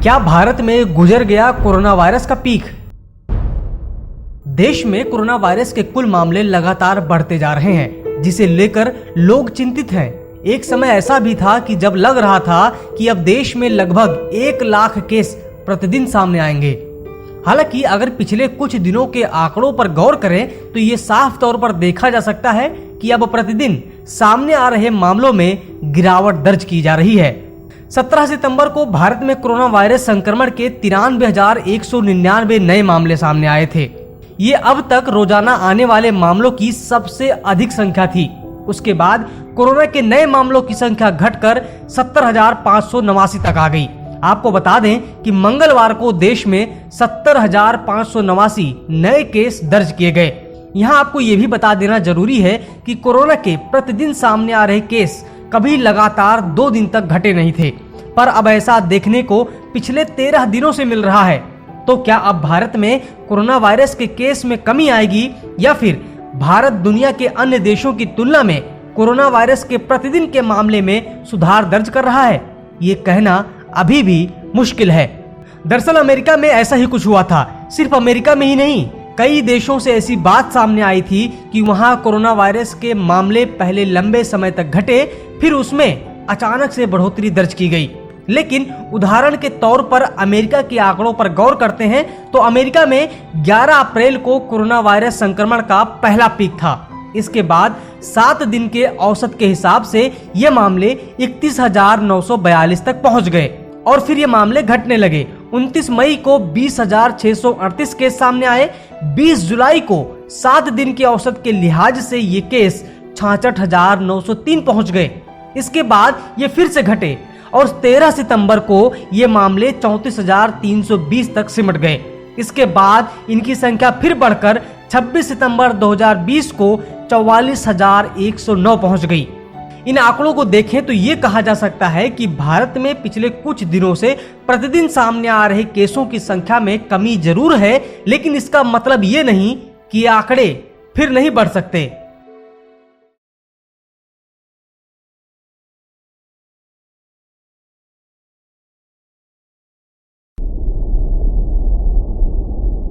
क्या भारत में गुजर गया कोरोना वायरस का पीक? देश में कोरोना वायरस के कुल मामले लगातार बढ़ते जा रहे हैं, जिसे लेकर लोग चिंतित हैं। एक समय ऐसा भी था कि जब लग रहा था कि अब देश में लगभग 1 लाख केस प्रतिदिन सामने आएंगे। हालांकि अगर पिछले कुछ दिनों के आंकड़ों पर गौर करें तो ये साफ तौर पर देखा जा सकता है कि अब प्रतिदिन सामने आ रहे मामलों में गिरावट दर्ज की जा रही है। 17 सितंबर को भारत में कोरोना वायरस संक्रमण के 93,199 नए मामले सामने आए थे। ये अब तक रोजाना आने वाले मामलों की सबसे अधिक संख्या थी। उसके बाद कोरोना के नए मामलों की संख्या घटकर 70,589 तक आ गई। आपको बता दें कि मंगलवार को देश में 70,589 नए केस दर्ज किए गए। यहाँ आपको ये भी बता देना जरूरी है कि कोरोना के प्रतिदिन सामने आ रहे केस कभी लगातार 2 दिन तक घटे नहीं थे, पर अब ऐसा देखने को पिछले 13 दिनों से मिल रहा है। तो क्या अब भारत में कोरोना वायरस के केस में कमी आएगी या फिर भारत दुनिया के अन्य देशों की तुलना में कोरोना वायरस के प्रतिदिन के मामले में सुधार दर्ज कर रहा है? ये कहना अभी भी मुश्किल है। दरअसल अमेरिका में ऐसा ही कुछ हुआ था। सिर्फ अमेरिका में ही नहीं, कई देशों से ऐसी बात सामने आई थी कि वहां कोरोना वायरस के मामले पहले लंबे समय तक घटे, फिर उसमें अचानक से बढ़ोतरी दर्ज की गई। लेकिन उदाहरण के तौर पर अमेरिका के आंकड़ों पर गौर करते हैं तो अमेरिका में 11 अप्रैल को कोरोना वायरस संक्रमण का पहला पीक था। इसके बाद 7 दिन के औसत के हिसाब से ये मामले 31,942 तक पहुंच गए और फिर ये मामले घटने लगे। 29 मई को 20,638 केस सामने आए। 20 जुलाई को 7 दिन के औसत के लिहाज से ये केस 66,903 पहुंच गए। इसके बाद ये फिर से घटे और 13 सितंबर को ये मामले 34,320 तक सिमट गए। इसके बाद इनकी संख्या फिर बढ़कर 26 सितंबर 2020 को 44,109 पहुंच गई। इन आंकड़ों को देखें तो ये कहा जा सकता है कि भारत में पिछले कुछ दिनों से प्रतिदिन सामने आ रहे केसों की संख्या में कमी जरूर है, लेकिन इसका मतलब ये नहीं कि ये आंकड़े फिर नहीं बढ़ सकते।